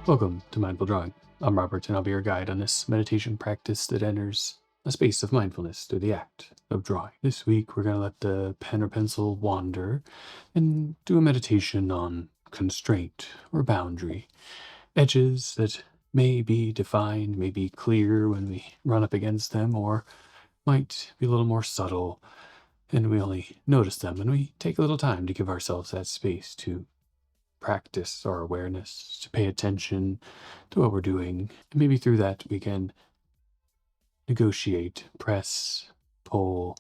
Welcome to Mindful Drawing. I'm Robert, and I'll be your guide on this meditation practice that enters a space of mindfulness through the act of drawing. This week, we're going to let the pen or pencil wander and do a meditation on constraint or boundary, edges that may be defined, may be clear when we run up against them, or might be a little more subtle, and we only notice them when we take a little time to give ourselves that space to practice our awareness, to pay attention to what we're doing. And maybe through that, we can negotiate, press, pull,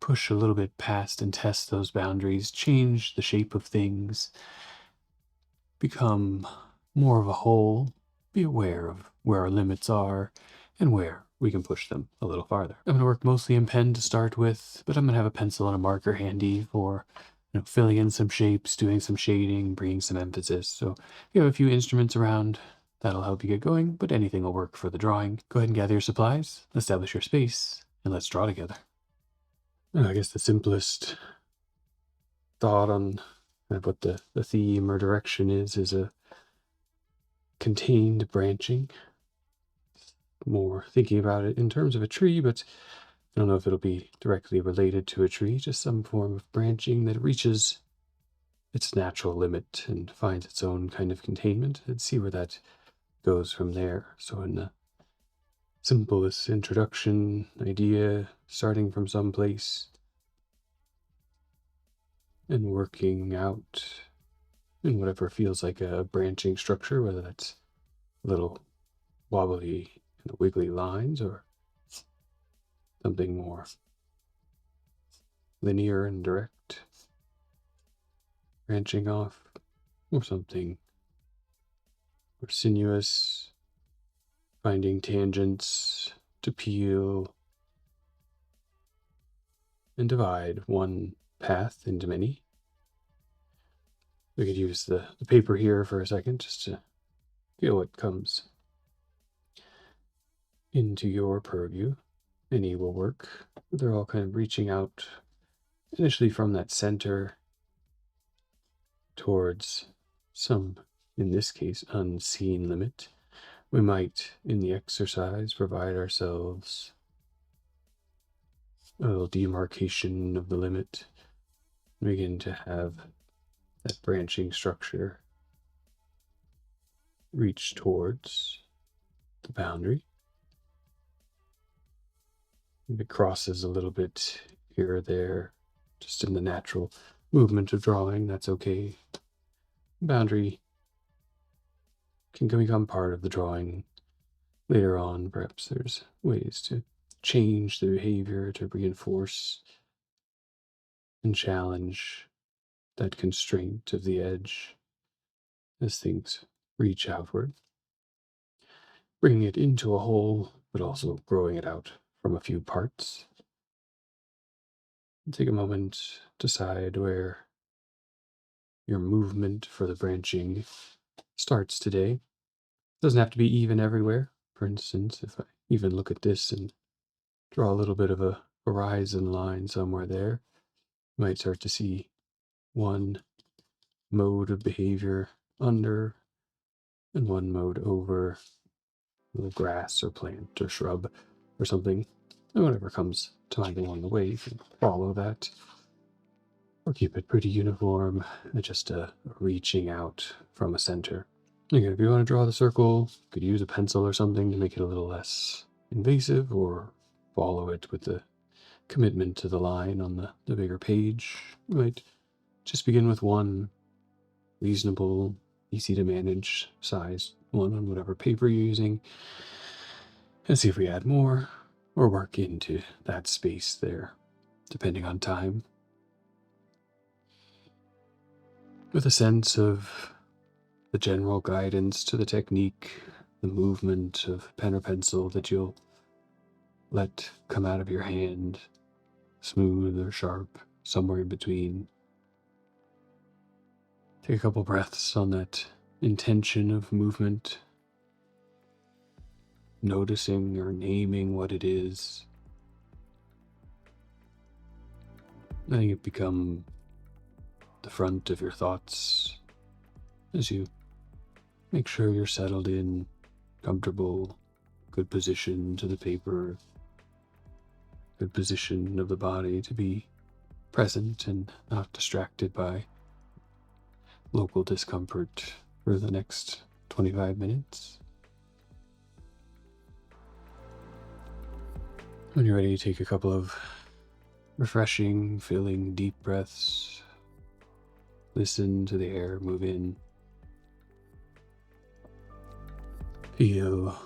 push a little bit past and test those boundaries, change the shape of things, become more of a whole, be aware of where our limits are and where we can push them a little farther. I'm going to work mostly in pen to start with, but I'm going to have a pencil and a marker handy for filling in some shapes, doing some shading, bringing some emphasis. So if you have a few instruments around, that'll help you get going, but anything will work for the drawing. Go ahead and gather your supplies, establish your space, and let's draw together. I guess the simplest thought on what the theme or direction is a contained branching. More thinking about it in terms of a tree, but I don't know if it'll be directly related to a tree, just some form of branching that reaches its natural limit and finds its own kind of containment, and see where that goes from there. So in the simplest introduction idea, starting from some place and working out in whatever feels like a branching structure, whether that's little wobbly wiggly lines or something more linear and direct, branching off, or something more sinuous, finding tangents to peel and divide one path into many. We could use the paper here for a second just to feel what comes into your purview. Any will work. They're all kind of reaching out initially from that center towards some, in this case, unseen limit. We might, in the exercise, provide ourselves a little demarcation of the limit, begin to have that branching structure reach towards the boundary. If it crosses a little bit here or there, just in the natural movement of drawing, that's okay. Boundary can become part of the drawing later on. Perhaps there's ways to change the behavior to reinforce and challenge that constraint of the edge as things reach outward, bringing it into a whole, but also growing it out from a few parts. Take a moment, decide where your movement for the branching starts today. Doesn't have to be even everywhere. For instance, if I even look at this and draw a little bit of a horizon line somewhere there, you might start to see one mode of behavior under and one mode over, a little grass or plant or shrub or something. And whatever comes to mind along the way, you can follow that or keep it pretty uniform, just reaching out from a center. Again, if you want to draw the circle, you could use a pencil or something to make it a little less invasive, or follow it with the commitment to the line on the bigger page. You might just begin with one reasonable, easy to manage size one on whatever paper you're using, and see if we add more or work into that space there, depending on time, with a sense of the general guidance to the technique, the movement of pen or pencil that you'll let come out of your hand, smooth or sharp, somewhere in between. Take a couple breaths on that intention of movement, noticing or naming what it is, letting it become the front of your thoughts as you Make sure you're settled in, comfortable, good position to the paper, good position of the body to be present and not distracted by local discomfort for the next 25 minutes. When you're ready, take a couple of refreshing, filling deep breaths. Listen to the air move in. Feel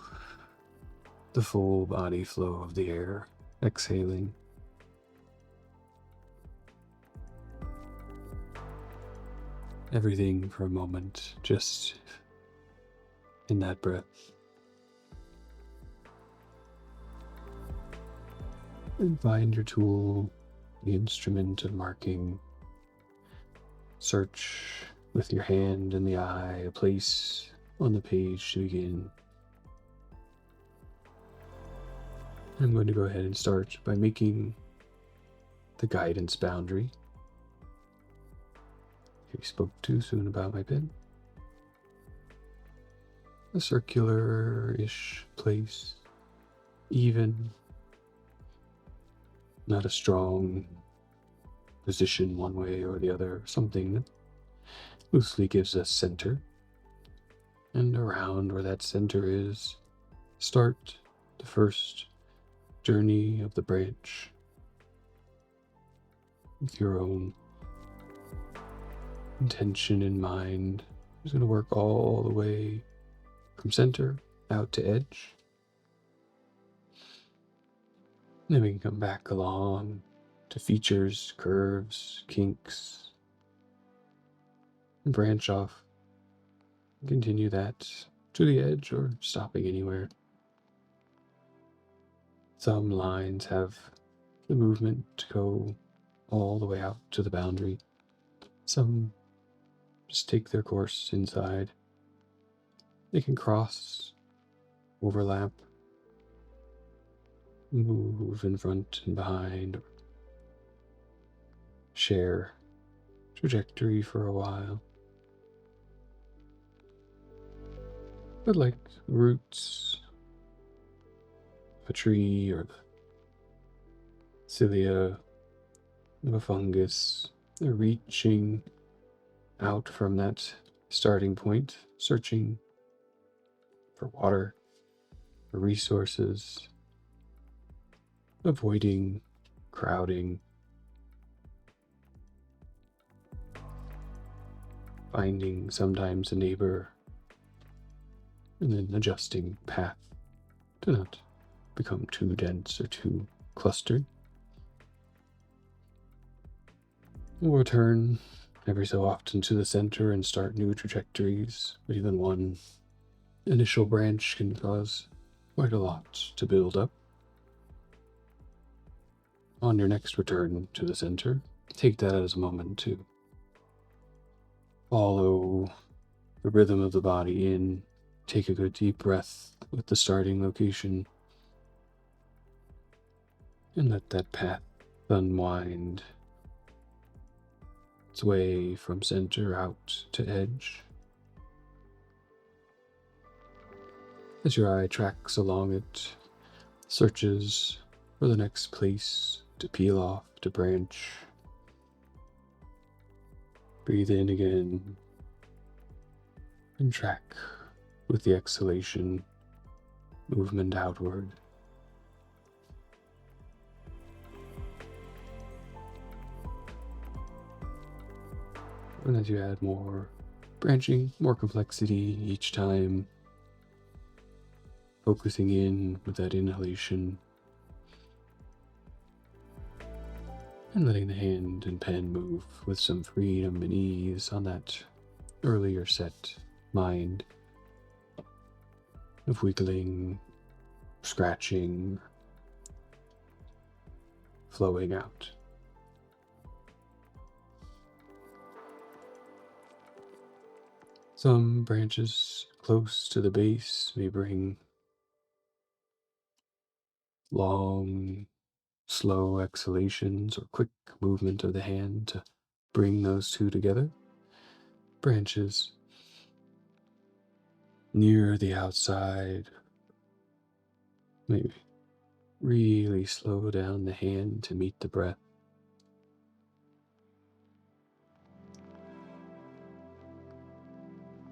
the full body flow of the air, exhaling. Everything for a moment, just in that breath. And find your tool, the instrument of marking. Search with your hand and the eye a place on the page to begin. I'm going to go ahead and start by making the guidance boundary. If you spoke too soon about my pen. A circular-ish place, even, not a strong position one way or the other, something that loosely gives us center. And around where that center is, start the first journey of the branch with your own intention in mind. It's going to work all the way from center out to edge. Then we can come back along to features, curves, kinks, and branch off. Continue that to the edge or stopping anywhere. Some lines have the movement to go all the way out to the boundary. Some just take their course inside. They can cross, overlap, move in front and behind, or share trajectory for a while. But like roots of a tree or the cilia of a fungus, they're reaching out from that starting point, searching for water, for resources, avoiding crowding, finding sometimes a neighbor, and then adjusting path to not become too dense or too clustered. We'll return every so often to the center and start new trajectories, but even one initial branch can cause quite a lot to build up. On your next return to the center, take that as a moment to follow the rhythm of the body in. Take a good deep breath with the starting location and let that path unwind its way from center out to edge. As your eye tracks along it, searches for the next place to peel off, to branch. Breathe in again and track with the exhalation, movement outward. And as you add more branching, more complexity each time, focusing in with that inhalation, and letting the hand and pen move with some freedom and ease on that earlier set mind of wiggling, scratching, flowing out. Some branches close to the base may bring long, slow exhalations or quick movement of the hand to bring those two together. Branches near the outside. Maybe really slow down the hand to meet the breath.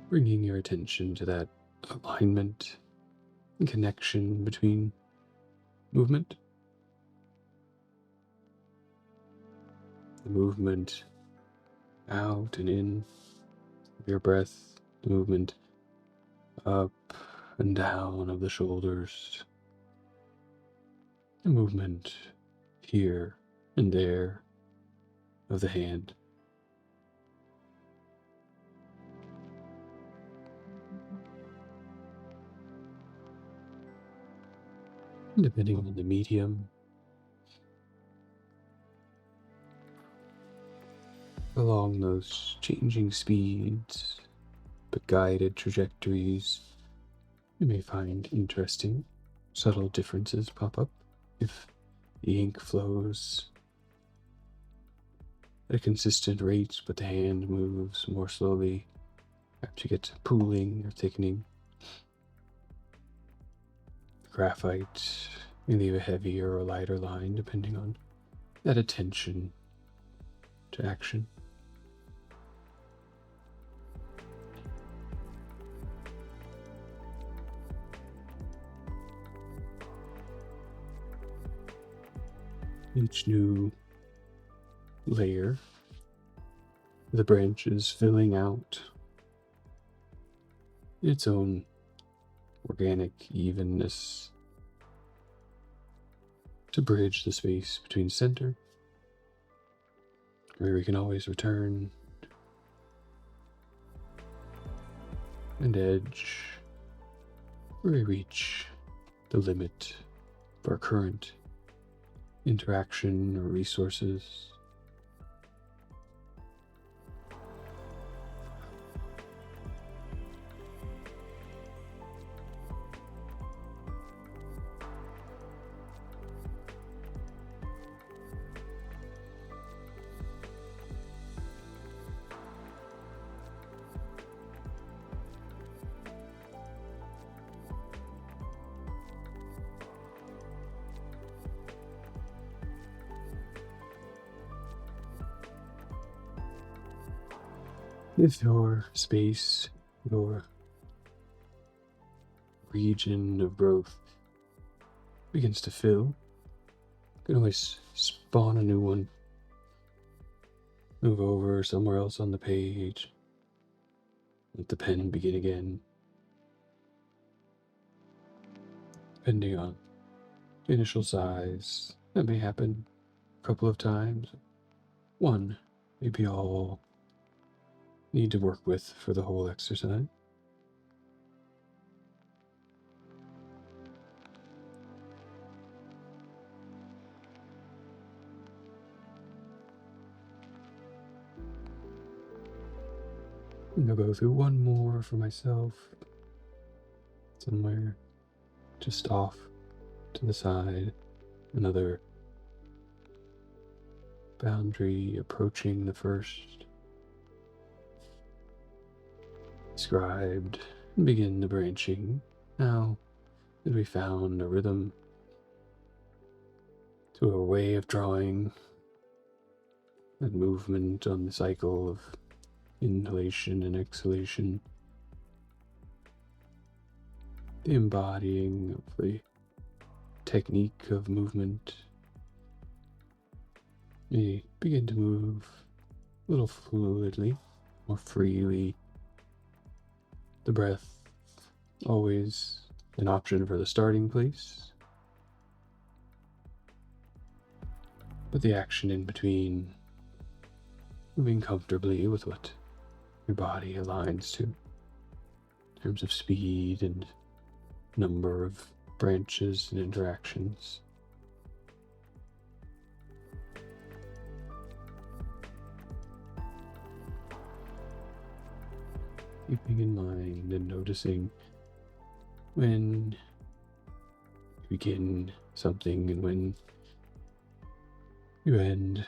Bringing your attention to that alignment and connection between movement, the movement out and in of your breath, the movement up and down of the shoulders, the movement here and there of the hand. Depending on the medium, along those changing speeds but guided trajectories, you may find interesting, subtle differences pop up if the ink flows at a consistent rate, but the hand moves more slowly. Perhaps you get pooling or thickening. Graphite may leave a heavier or lighter line depending on that attention to action. Each new layer, the branch is filling out its own organic evenness to bridge the space between center, where we can always return, and edge, where we reach the limit of our current interaction or resources. If your space, your region of growth begins to fill, you can always spawn a new one. Move over somewhere else on the page. Let the pen begin again. Depending on the initial size, that may happen a couple of times. One may be all need to work with for the whole exercise. I'll go through one more for myself, somewhere just off to the side, another boundary approaching the first. Described and begin the branching. Now that we found a rhythm to a way of drawing, that movement on the cycle of inhalation and exhalation, the embodying of the technique of movement, we begin to move a little fluidly, more freely. The breath, always an option for the starting place, but the action in between, moving comfortably with what your body aligns to in terms of speed and number of branches and interactions. Keeping in mind and noticing when you begin something and when you end,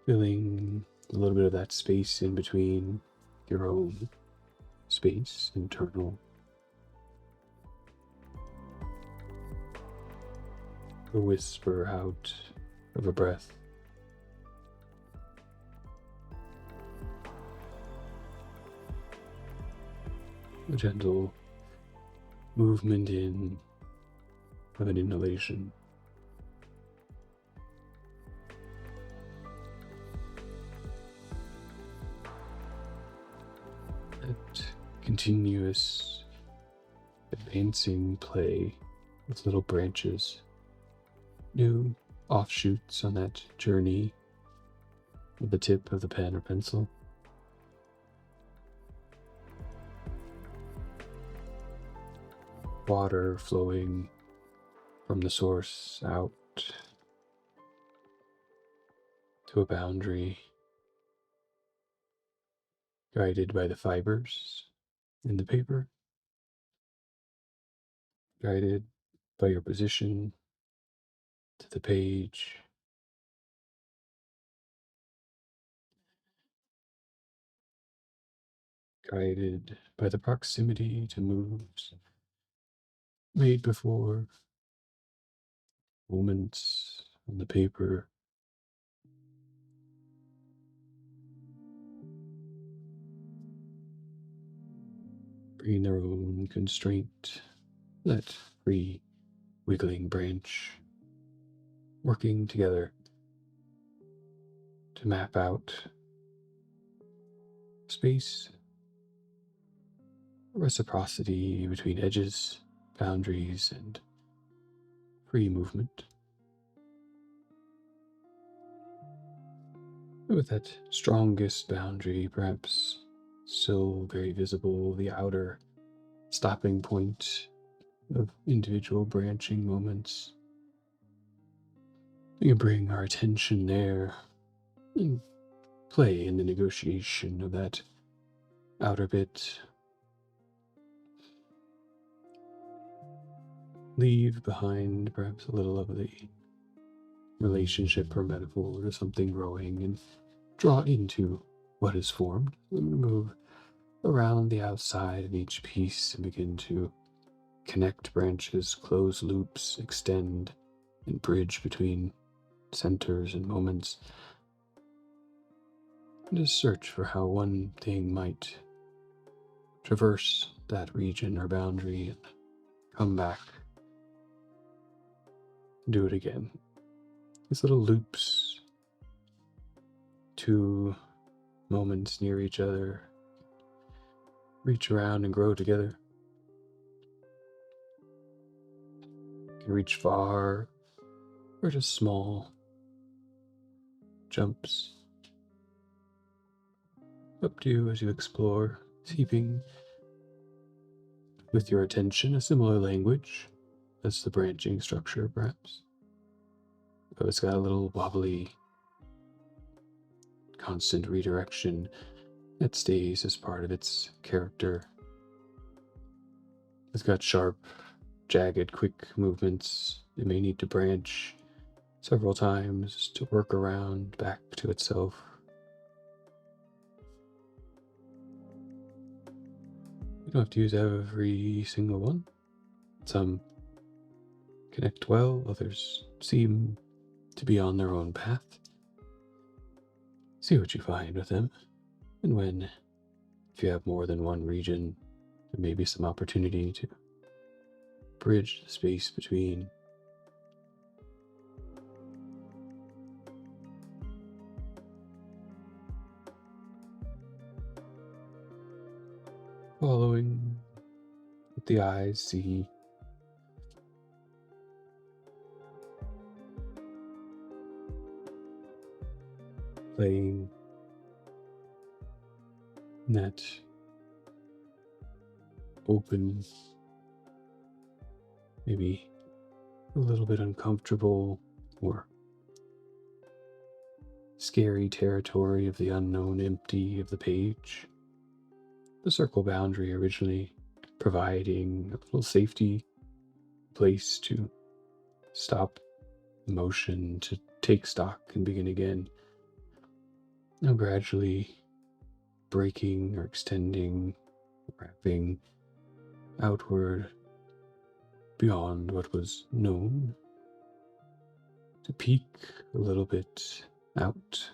filling a little bit of that space in between, your own space, internal a whisper out of a breath. A gentle movement in of an inhalation. That continuous advancing play with little branches, new offshoots on that journey with the tip of the pen or pencil. Water flowing from the source out to a boundary, guided by the fibers in the paper, guided by your position to the page, guided by the proximity to moves made before, moments on the paper, bringing their own constraint, that free wiggling branch, working together to map out space, reciprocity between edges, boundaries, and free movement. With that strongest boundary, perhaps still very visible, the outer stopping point of individual branching moments. We can bring our attention there and play in the negotiation of that outer bit. Leave behind perhaps a little of the relationship or metaphor or something growing and draw into what is formed. I'm going to move around the outside of each piece and begin to connect branches, close loops, extend, and bridge between centers and moments. And just search for how one thing might traverse that region or boundary and come back. Do it again. These little loops, two moments near each other, reach around and grow together. You can reach far or just small jumps. Up to you as you explore, keeping with your attention a similar language as the branching structure, perhaps. But it's got a little wobbly, constant redirection that stays as part of its character. It's got sharp, jagged, quick movements. It may need to branch several times to work around back to itself. You don't have to use every single one. Some connect well, others seem to be on their own path. See what you find with them, and when, if you have more than one region, there may be some opportunity to bridge the space between. Following what the eyes see, playing in that open, maybe a little bit uncomfortable or scary territory of the unknown, empty of the page. The circle boundary originally providing a little safety place to stop motion, to take stock and begin again. Now gradually breaking or extending, wrapping outward beyond what was known. to peek a little bit out.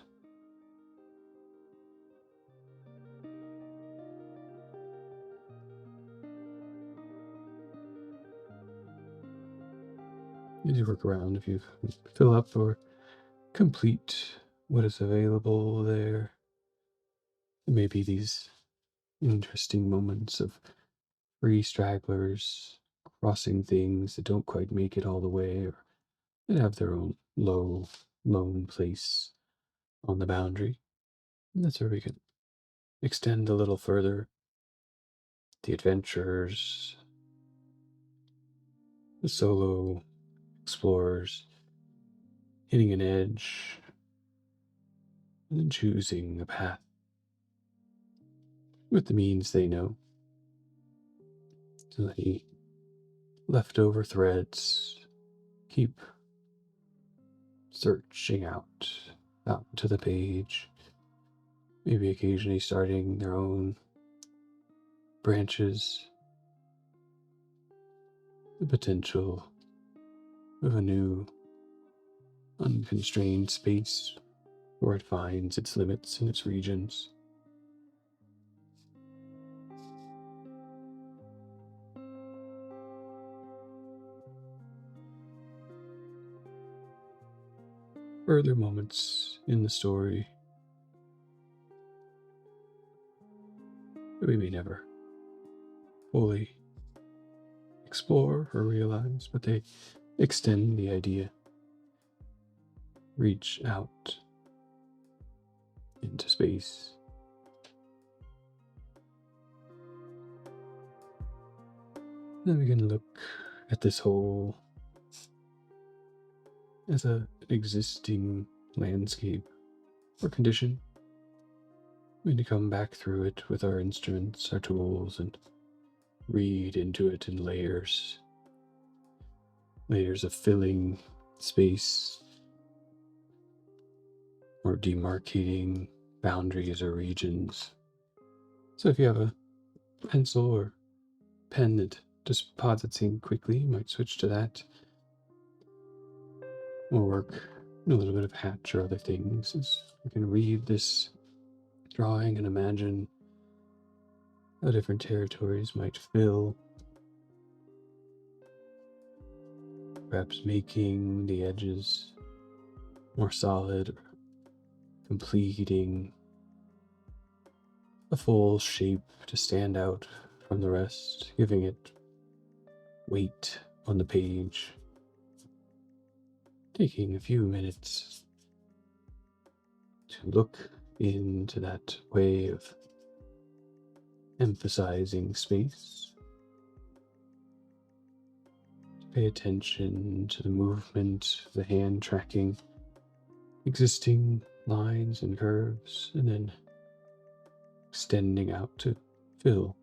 As you work around, if you fill up or complete what is available there, maybe these interesting moments of free stragglers crossing things that don't quite make it all the way or that have their own low, lone place on the boundary. And that's where we can extend a little further the adventurers, the solo explorers, hitting an edge, and then choosing a path with the means they know. So any leftover threads keep searching out to the page, maybe occasionally starting their own branches, the potential of a new unconstrained space where it finds its limits and its regions. Further moments in the story that we may never fully explore or realize, but they extend the idea, reach out into space. Then we can look at this whole as an existing landscape or condition. We need to come back through it with our instruments, our tools, and read into it in layers. Layers of filling space or demarcating boundaries or regions. So if you have a pencil or pen that deposits ink quickly, you might switch to that. Or work a little bit of hatch or other things as you can read this drawing and imagine how different territories might fill, perhaps making the edges more solid or completing a full shape to stand out from the rest, giving it weight on the page, taking a few minutes to look into that way of emphasizing space. Pay attention to the movement, the hand tracking existing lines and curves, and then extending out to fill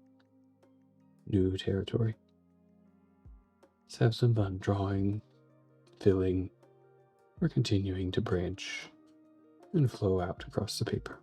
new territory. Let's have some fun drawing, filling, or continuing to branch and flow out across the paper.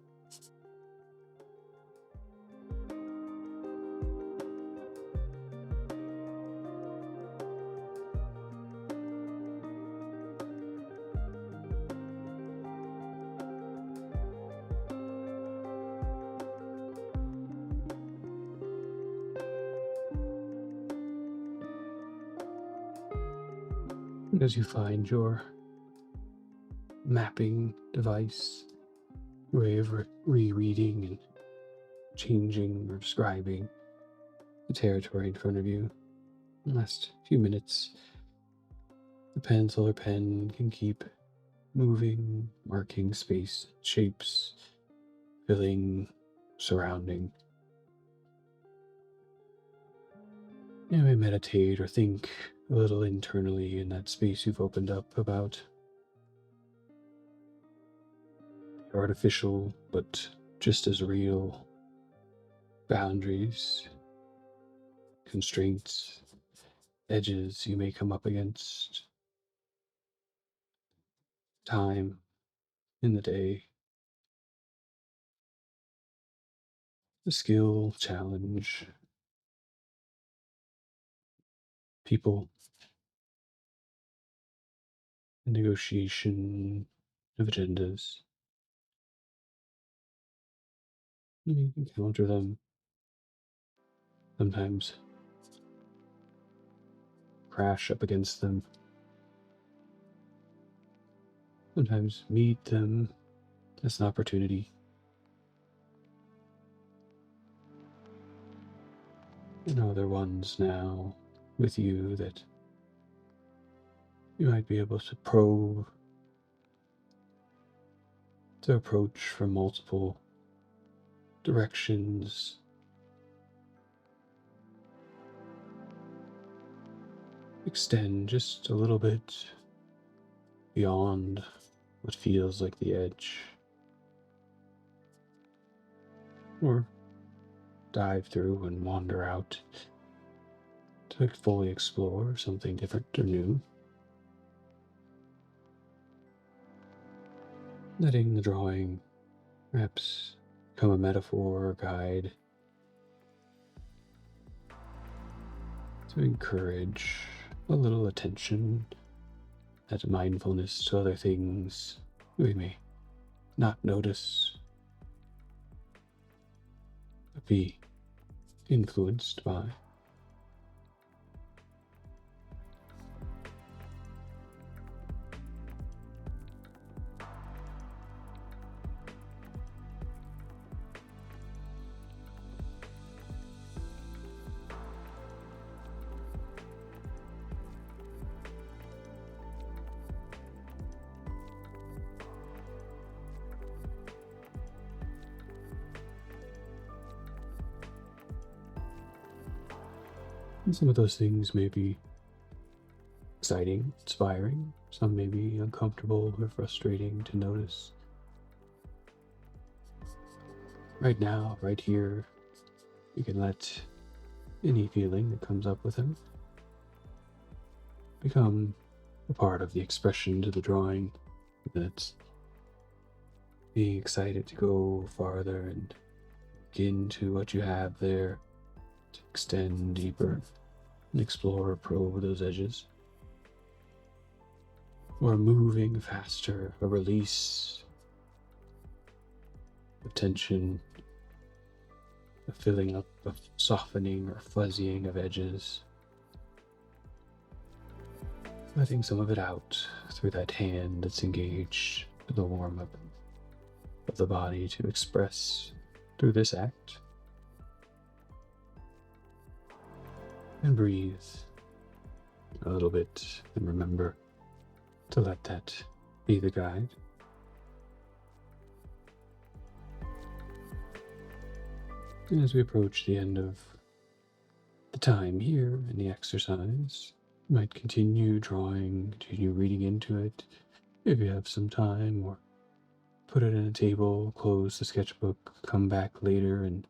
And as you find your mapping device, your way of rereading and changing or describing the territory in front of you, in the last few minutes, the pencil or pen can keep moving, marking space, shapes, filling, surrounding. You may meditate or think a little internally in that space you've opened up about the artificial but just as real boundaries, constraints, edges you may come up against, time in the day, the skill, challenge, people, the negotiation of agendas. You can counter them, sometimes crash up against them, sometimes meet them as an opportunity. And other ones now with you that you might be able to probe, to approach from multiple directions. Extend just a little bit beyond what feels like the edge, or dive through and wander out to fully explore something different or new. Letting the drawing perhaps become a metaphor or guide to encourage a little attention, that mindfulness to other things we may not notice, but be influenced by. And some of those things may be exciting, inspiring. Some may be uncomfortable or frustrating to notice. Right now, right here, you can let any feeling that comes up with him become a part of the expression to the drawing. That's being excited to go farther and get into what you have there, to extend deeper and explore, probe those edges. Or moving faster, a release of tension, a filling up, of softening or fuzzying of edges. Letting some of it out through that hand that's engaged, the warm up of the body to express through this act. And breathe a little bit, and remember to let that be the guide. And as we approach the end of the time here in the exercise, you might continue drawing, continue reading into it if you have some time, or put it in a table, close the sketchbook, come back later and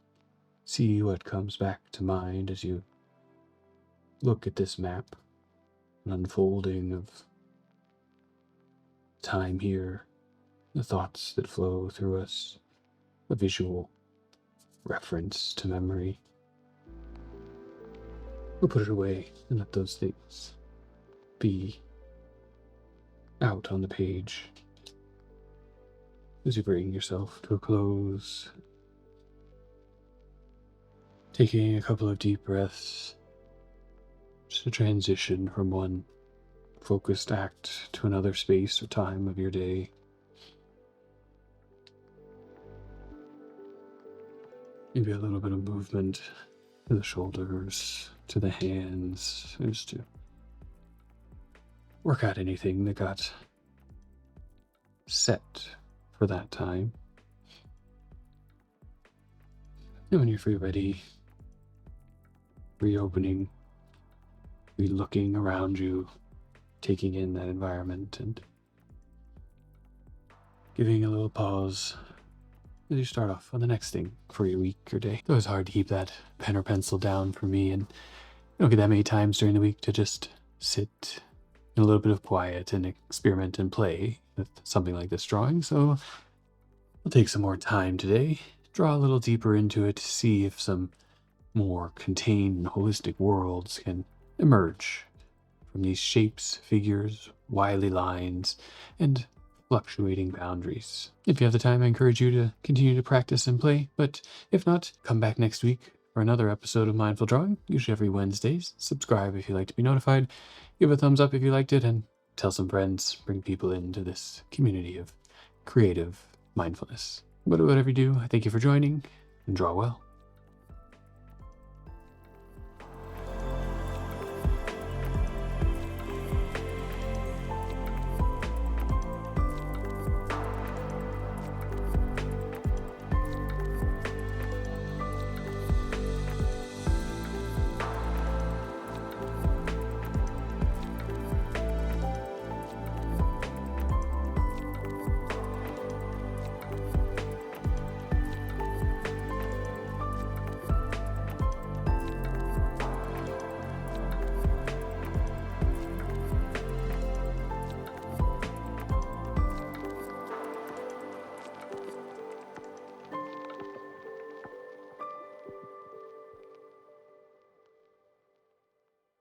see what comes back to mind as you look at this map, an unfolding of time here, the thoughts that flow through us, a visual reference to memory. Or put it away and let those things be out on the page as you bring yourself to a close. Taking a couple of deep breaths, just a transition from one focused act to another space or time of your day. Maybe a little bit of movement to the shoulders, to the hands, just to work out anything that got set for that time. And when you're ready, reopening, re-looking around you, taking in that environment, and giving a little pause as you start off on the next thing for your week or day. It was hard to keep that pen or pencil down for me, and I don't get that many times during the week to just sit in a little bit of quiet and experiment and play with something like this drawing. So I'll take some more time today, draw a little deeper into it, see if some more contained and holistic worlds can emerge from these shapes, figures, wily lines, and fluctuating boundaries. If you have the time, I encourage you to continue to practice and play, but if not, come back next week for another episode of Mindful Drawing, usually every Wednesdays. Subscribe if you like to be notified, give a thumbs up if you liked it, and tell some friends, bring people into this community of creative mindfulness. But whatever you do, I thank you for joining, and draw well.